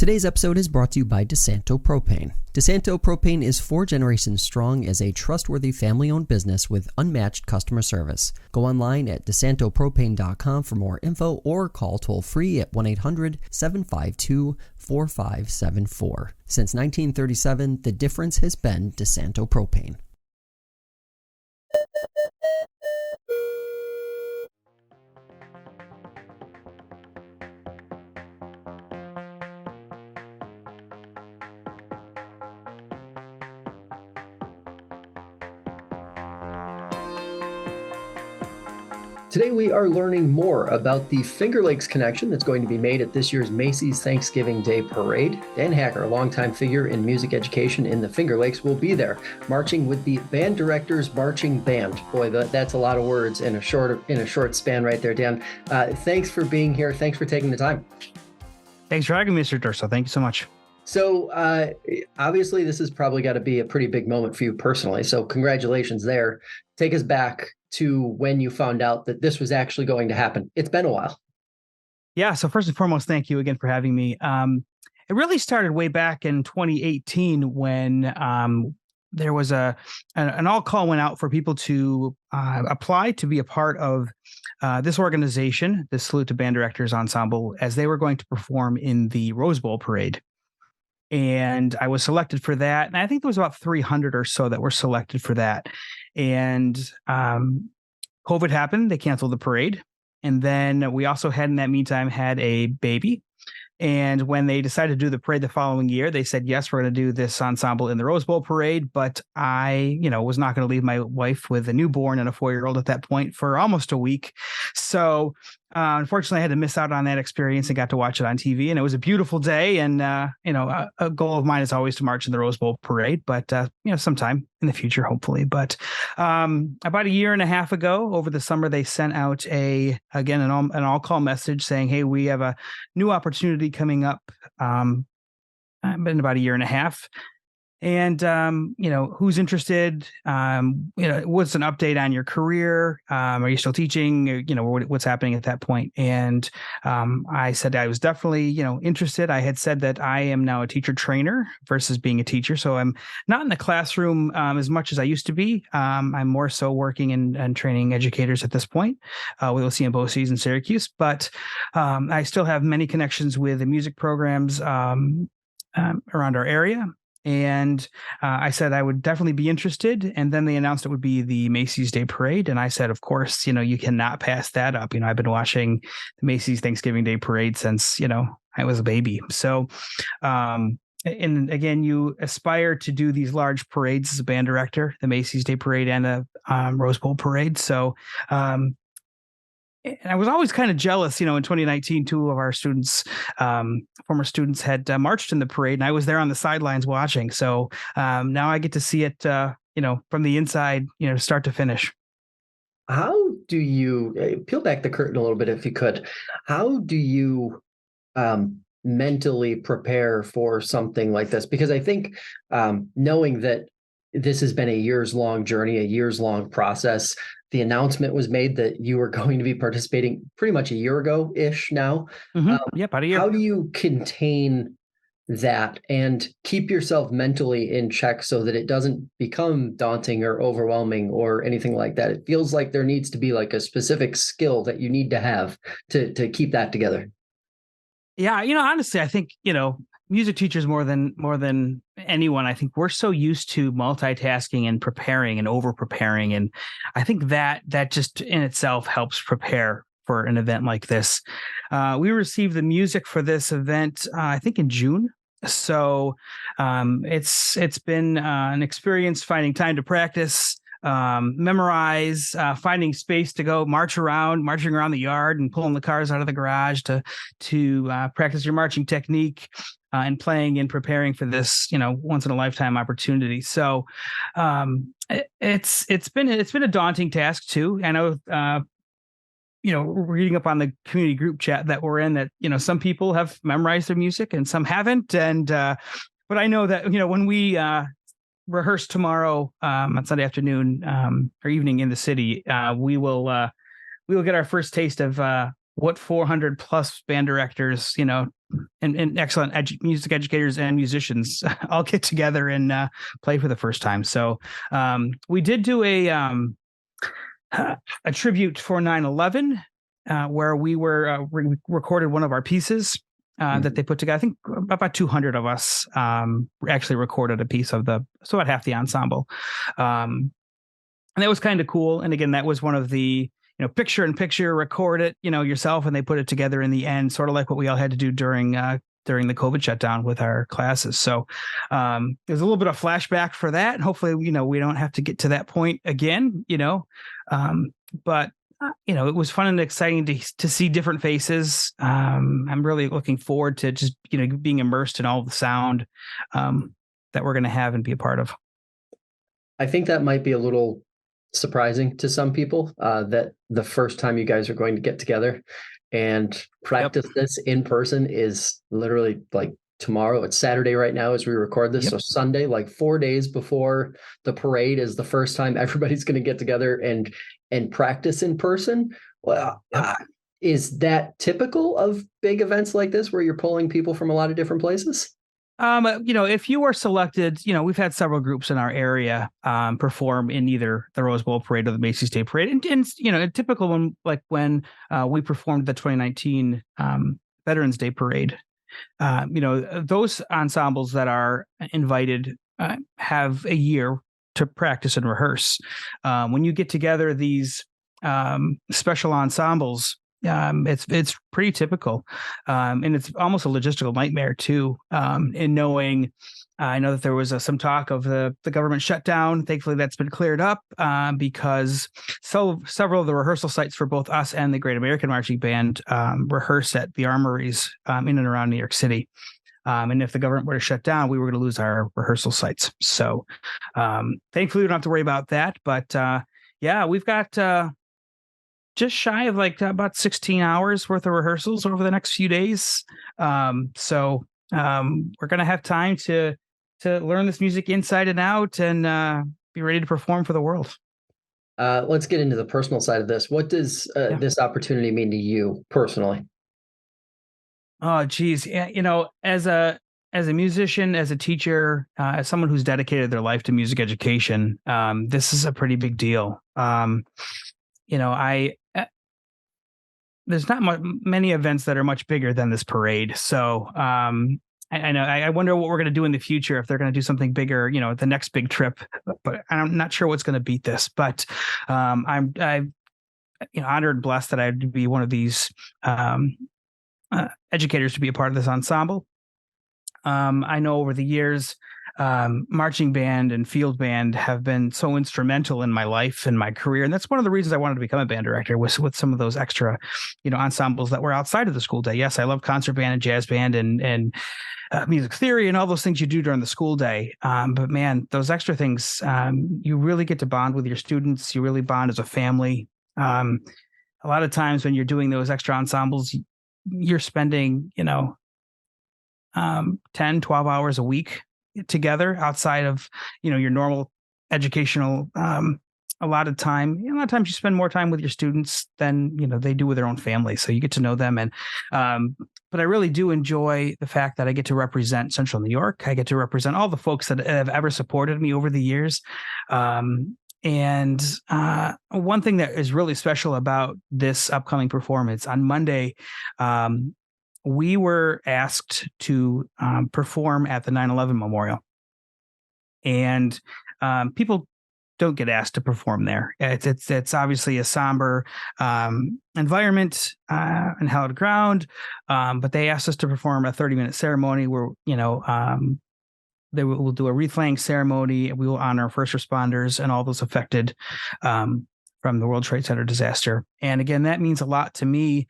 Today's episode is brought to you by DeSanto Propane. DeSanto Propane is 4 generations strong as a trustworthy family-owned business with unmatched customer service. Go online at DeSantoPropane.com for more info or call toll-free at 1-800-752-4574. Since 1937, the difference has been DeSanto Propane. Today we are learning more about the Finger Lakes connection that's going to be made at this year's Macy's Thanksgiving Day Parade. Dan Hacker, a longtime figure in music education in the Finger Lakes, will be there, marching with the Band Directors Marching Band. Boy, that's a lot of words in a short span right there, Dan. Thanks for being here. Thanks for taking the time. Thanks for having me, Mr. Durso. Thank you so much. So obviously this has probably got to be a pretty big moment for you personally. So congratulations there. Take us back to when you found out that this was actually going to happen. It's been a while. Yeah. So first and foremost, thank you again for having me. It really started way back in 2018 when there was an all call went out for people to apply to be a part of this organization, the Salute to Band Directors Ensemble, as they were going to perform in the Rose Bowl Parade. And I was selected for that. And I think there was about 300 or so that were selected for that. And COVID happened. They canceled the parade. And then we also had, in that meantime, had a baby. And when they decided to do the parade the following year, they said, yes, we're going to do this ensemble in the Rose Bowl Parade. But I, was not going to leave my wife with a newborn and a 4-year-old at that point for almost a week. So unfortunately, I had to miss out on that experience and got to watch it on TV. And it was a beautiful day. And, a goal of mine is always to march in the Rose Bowl Parade, but, sometime in the future, hopefully. But about a year and a half ago, over the summer, they sent out an all-call message saying, hey, we have a new opportunity coming up. Been about a year and a half. And, who's interested? What's an update on your career? Are you still teaching? What's happening at that point? And I said I was definitely, interested. I had said that I am now a teacher trainer versus being a teacher. So I'm not in the classroom as much as I used to be. I'm more so working and training educators at this point with OC BOCES in Syracuse. But I still have many connections with the music programs around our area. And I said I would definitely be interested. And then they announced it would be the Macy's Day Parade. And I said, of course, you cannot pass that up. I've been watching the Macy's Thanksgiving Day Parade since, I was a baby. So, and again, you aspire to do these large parades as a band director, the Macy's Day Parade and the Rose Bowl Parade. So, and I was always kind of jealous, in 2019, 2 of our students, former students had marched in the parade and I was there on the sidelines watching. So now I get to see it, from the inside, start to finish. How do you peel back the curtain a little bit, if you could? How do you mentally prepare for something like this? Because I think knowing that this has been a years-long journey, a years-long process. The announcement was made that you were going to be participating pretty much a year ago-ish now. Mm-hmm. About a year. How do you contain that and keep yourself mentally in check so that it doesn't become daunting or overwhelming or anything like that? It feels like there needs to be like a specific skill that you need to have to keep that together. Yeah, honestly, I think, music teachers more than anyone, I think we're so used to multitasking and preparing and over preparing. And I think that just in itself helps prepare for an event like this. We received the music for this event, I think in June. So it's been an experience finding time to practice, memorize, finding space to go marching around the yard and pulling the cars out of the garage to practice your marching technique and playing and preparing for this, once in a lifetime opportunity. So it's been a daunting task too. I know, reading up on the community group chat that we're in that, some people have memorized their music and some haven't. And but I know that, when we rehearse tomorrow on Sunday afternoon or evening in the city, we will get our first taste of what 400 plus band directors, and excellent music educators and musicians all get together and play for the first time. So we did do a tribute for 9/11 where we recorded one of our pieces that they put together. I think about 200 of us actually recorded a piece of so about half the ensemble. And that was kind of cool. And again, that was one of the, picture in picture, record it, yourself, and they put it together in the end, sort of like what we all had to do during the COVID shutdown with our classes. So there's a little bit of flashback for that. And hopefully, we don't have to get to that point again, but it was fun and exciting to see different faces. I'm really looking forward to just, being immersed in all the sound that we're going to have and be a part of. I think that might be a little surprising to some people that the first time you guys are going to get together and practice this in person is literally like tomorrow. It's Saturday right now as we record this. So Sunday, like 4 days before the parade, is the first time everybody's going to get together and practice in person. Well, is that typical of big events like this where you're pulling people from a lot of different places? If you were selected, we've had several groups in our area perform in either the Rose Bowl parade or the Macy's Day parade. And a typical one, like when we performed the 2019 Veterans Day parade, those ensembles that are invited have a year to practice and rehearse. When you get together these special ensembles, it's pretty typical. And it's almost a logistical nightmare too, in knowing, I know that there was some talk of the government shutdown. Thankfully, that's been cleared up because several of the rehearsal sites for both us and the Great American Marching Band rehearse at the armories in and around New York City. And if the government were to shut down, we were going to lose our rehearsal sites. So thankfully, we don't have to worry about that. But we've got just shy of about 16 hours worth of rehearsals over the next few days. So we're going to have time to learn this music inside and out and be ready to perform for the world. Let's get into the personal side of this. What does this opportunity mean to you personally? Oh, geez. Yeah, as a musician, as a teacher, as someone who's dedicated their life to music education, this is a pretty big deal. There's not many events that are much bigger than this parade. So I know I wonder what we're going to do in the future, if they're going to do something bigger, the next big trip. But I'm not sure what's going to beat this. But I'm honored and blessed that I'd be one of these educators to be a part of this ensemble. I know over the years, marching band and field band have been so instrumental in my life and my career. And that's one of the reasons I wanted to become a band director, was with some of those extra, ensembles that were outside of the school day. Yes, I love concert band and jazz band and music theory and all those things you do during the school day. But man, those extra things, you really get to bond with your students. You really bond as a family. A lot of times when you're doing those extra ensembles, you're spending, 10, 12 hours a week together outside of, your normal educational, a lot of times you spend more time with your students than, they do with their own family. So you get to know them. And, but I really do enjoy the fact that I get to represent Central New York. I get to represent all the folks that have ever supported me over the years. And one thing that is really special about this upcoming performance on Monday, we were asked to perform at the 9/11 Memorial. And people don't get asked to perform there. It's obviously a somber environment and hallowed ground, but they asked us to perform a 30-minute ceremony where, they will do a wreath laying ceremony, and we will honor first responders and all those affected from the World Trade Center disaster. And again, that means a lot to me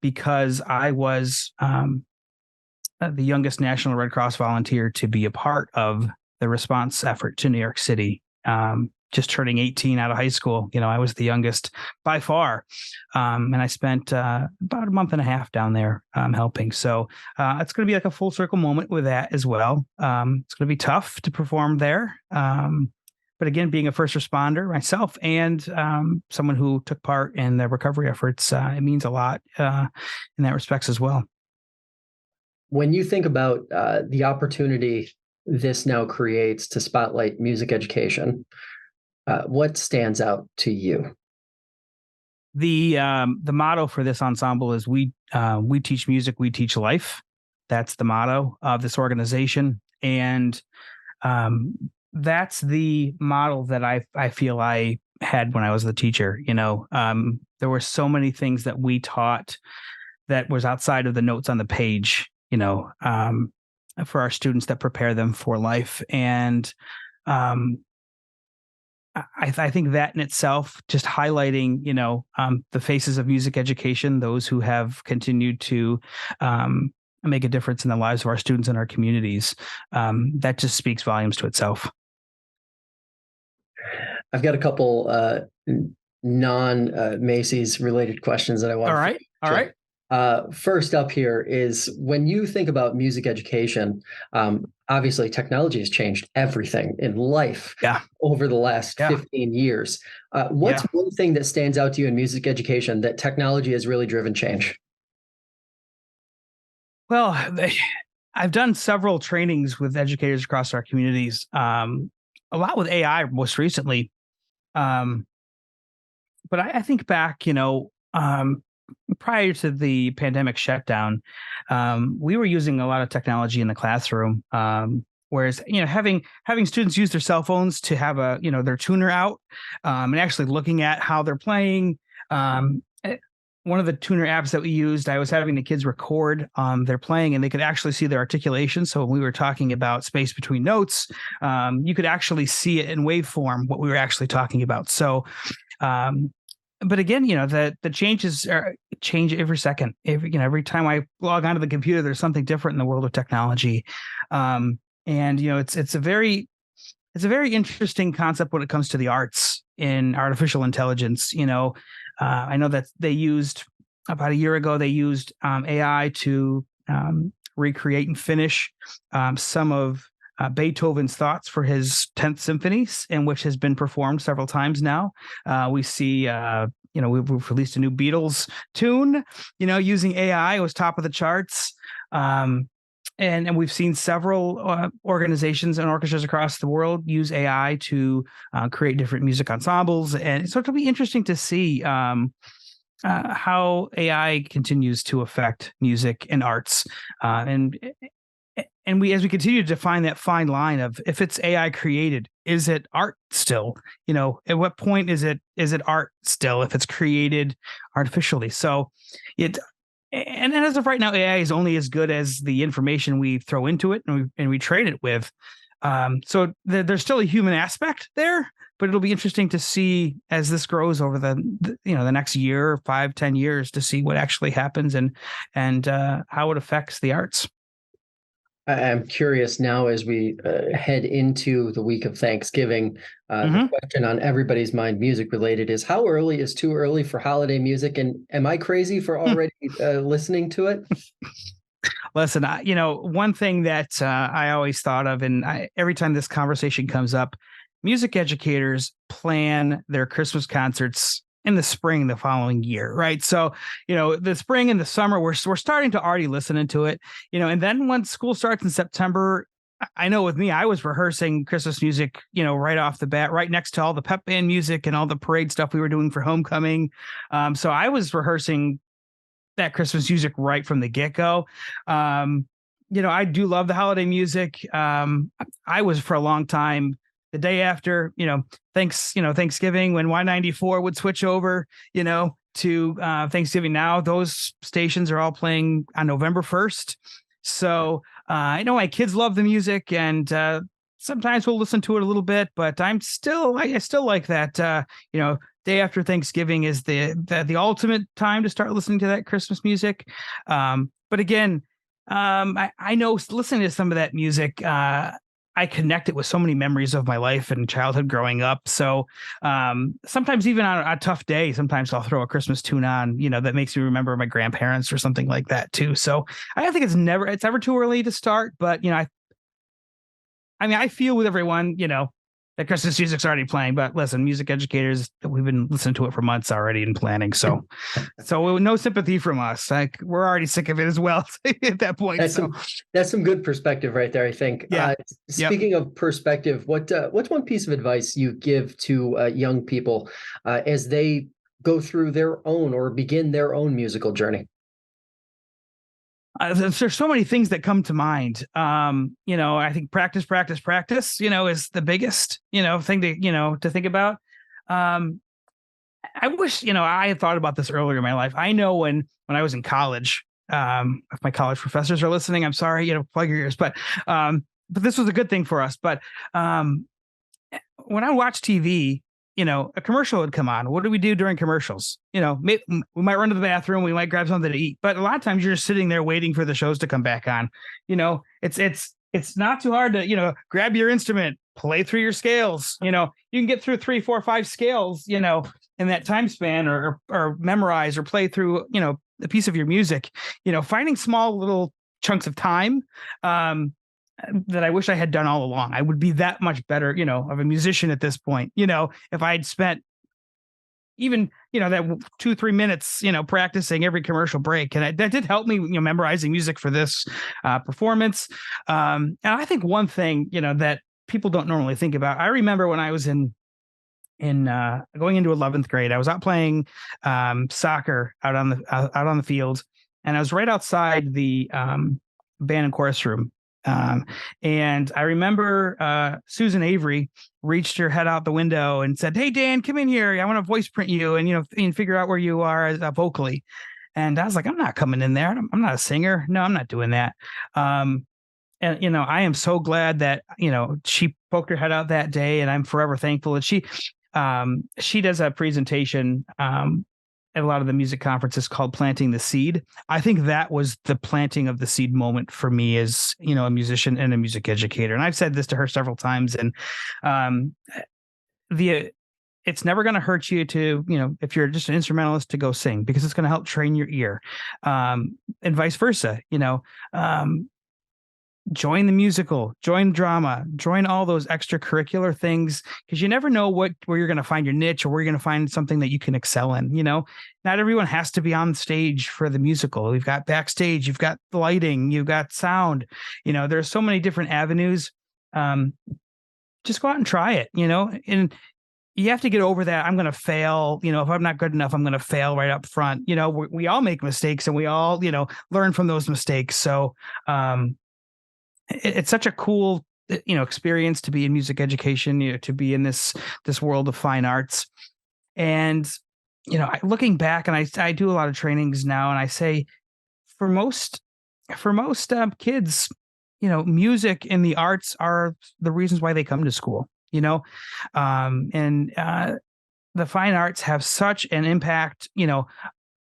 because I was the youngest National Red Cross volunteer to be a part of the response effort to New York City. Just turning 18 out of high school, I was the youngest by far. And I spent about a month and a half down there helping. So it's going to be like a full circle moment with that as well. It's going to be tough to perform there. But again, being a first responder myself and someone who took part in the recovery efforts, it means a lot in that respects as well. When you think about the opportunity this now creates to spotlight music education, what stands out to you? The motto for this ensemble is we teach music, we teach life. That's the motto of this organization, and um, that's the model that I feel I had when I was the teacher. There were so many things that we taught that was outside of the notes on the page. For our students that prepare them for life, and um, I think that in itself, just highlighting, the faces of music education, those who have continued to make a difference in the lives of our students and our communities, that just speaks volumes to itself. I've got a couple non Macy's related questions that I All want to right. All finish. right. First up here is when you think about music education, obviously technology has changed everything in life Yeah. over the last Yeah. 15 years. What's Yeah. one thing that stands out to you in music education that technology has really driven change? Well, I've done several trainings with educators across our communities, a lot with AI most recently. Um, but I think back, prior to the pandemic shutdown, we were using a lot of technology in the classroom. Whereas, having students use their cell phones to have their tuner out, and actually looking at how they're playing. One of the tuner apps that we used, I was having the kids record their playing, and they could actually see their articulation. So when we were talking about space between notes, you could actually see it in waveform what we were actually talking about. So um, but again, the changes change every second. Every time I log onto the computer, there's something different in the world of technology. And it's a very interesting concept when it comes to the arts in artificial intelligence. I know that they used about a year ago, they used AI to recreate and finish some of Beethoven's thoughts for his 10th symphonies, and which has been performed several times now. We see, we've released a new Beatles tune, using AI. It was top of the charts. And we've seen several organizations and orchestras across the world use AI to create different music ensembles. And so it'll be interesting to see how AI continues to affect music and arts. And as we continue to define that fine line of, if it's AI created, is it art still? At what point is it art still if it's created artificially? So and as of right now, AI is only as good as the information we throw into it and we train it with. So there's still a human aspect there, but it'll be interesting to see as this grows over the next year, 5-10 years, to see what actually happens and how it affects the arts. I'm curious now as we head into the week of Thanksgiving. The Mm-hmm. question on everybody's mind, music related, is how early is too early for holiday music? And am I crazy for already listening to it? Listen, one thing that I always thought of, and every time this conversation comes up, music educators plan their Christmas concerts in the spring the following year, right? So, the spring and the summer, we're starting to already listen into it, and then when school starts in September, I know with me, I was rehearsing Christmas music, right off the bat, right next to all the pep band music and all the parade stuff we were doing for homecoming. So I was rehearsing that Christmas music right from the get-go. I do love the holiday music. I was for a long time the day after, Thanksgiving, when Y94 would switch over, to Thanksgiving. Now those stations are all playing on November 1st. So I know my kids love the music, and sometimes we'll listen to it a little bit, but I still like that, day after Thanksgiving is the ultimate time to start listening to that Christmas music. But again, I know listening to some of that music, I connect it with so many memories of my life and childhood growing up. So sometimes even on a tough day, sometimes I'll throw a Christmas tune on, that makes me remember my grandparents or something like that too. So I think it's ever too early to start, but I feel with everyone, that Christmas music's already playing. But listen, music educators, we've been listening to it for months already and planning. So, no sympathy from us. Like we're already sick of it as well at that point. That's some good perspective right there, I think. Yeah. Speaking of perspective, what's one piece of advice you give to young people as they go through their own or begin their own musical journey? There's so many things that come to mind. I think practice, is the biggest, thing to think about. I wish, I had thought about this earlier in my life. I know when I was in college, if my college professors are listening, I'm sorry, plug your ears, but this was a good thing for us. But when I watch TV, a commercial would come on. What do we do during commercials? We might run to the bathroom, we might grab something to eat, but a lot of times you're just sitting there waiting for the shows to come back on. It's not too hard to, grab your instrument, play through your scales. You can get through 3, 4, 5 scales, in that time span or memorize or play through, a piece of your music, finding small little chunks of time, that I wish I had done all along. I would be that much better, of a musician at this point, if I had spent even, that 2-3 minutes, practicing every commercial break. And that did help me, memorizing music for this performance. And I think one thing, that people don't normally think about, I remember when I was in going into 11th grade, I was out playing soccer out on the field, and I was right outside the band and chorus room. And I remember Susan Avery reached her head out the window and said, "Hey, Dan, come in here. I want to voice print you and figure out where you are vocally." And I was like, "I'm not coming in there. I'm not a singer. No, I'm not doing that." And I am so glad that she poked her head out that day, and I'm forever thankful that she does a presentation at a lot of the music conferences called Planting the Seed. I think that was the planting of the seed moment for me as, a musician and a music educator. And I've said this to her several times, and it's never going to hurt you to, if you're just an instrumentalist, to go sing, because it's going to help train your ear, and vice versa. Join the musical, join drama, join all those extracurricular things, because you never know where you're going to find your niche or where you're going to find something that you can excel in. Not everyone has to be on stage for the musical. We've got backstage, you've got lighting, you've got sound, there's so many different avenues. Just go out and try it, and you have to get over that. I'm going to fail. If I'm not good enough, I'm going to fail right up front. We all make mistakes, and we all, learn from those mistakes. So, it's such a cool, experience to be in music education, to be in this world of fine arts. And, looking back, and I do a lot of trainings now, and I say for most kids, music and the arts are the reasons why they come to school, and the fine arts have such an impact,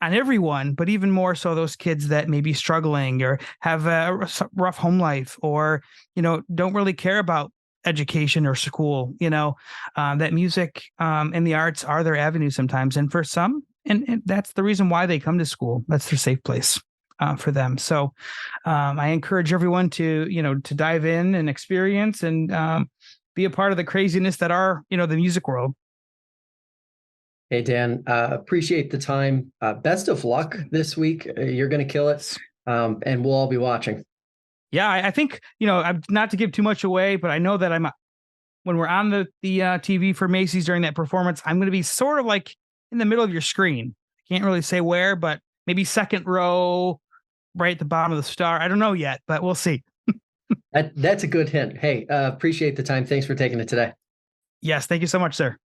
on everyone, but even more so those kids that may be struggling or have a rough home life, or, don't really care about education or school, that music and the arts are their avenue sometimes. And for some, and that's the reason why they come to school. That's their safe place for them. So I encourage everyone to dive in and experience and be a part of the craziness that are, the music world. Hey, Dan, appreciate the time. Best of luck this week. You're going to kill it. And we'll all be watching. Yeah, I think, not to give too much away, but I know that when we're on the TV for Macy's during that performance, I'm going to be sort of like in the middle of your screen. I can't really say where, but maybe second row, right at the bottom of the star. I don't know yet, but we'll see. That's a good hint. Hey, appreciate the time. Thanks for taking it today. Yes, thank you so much, sir.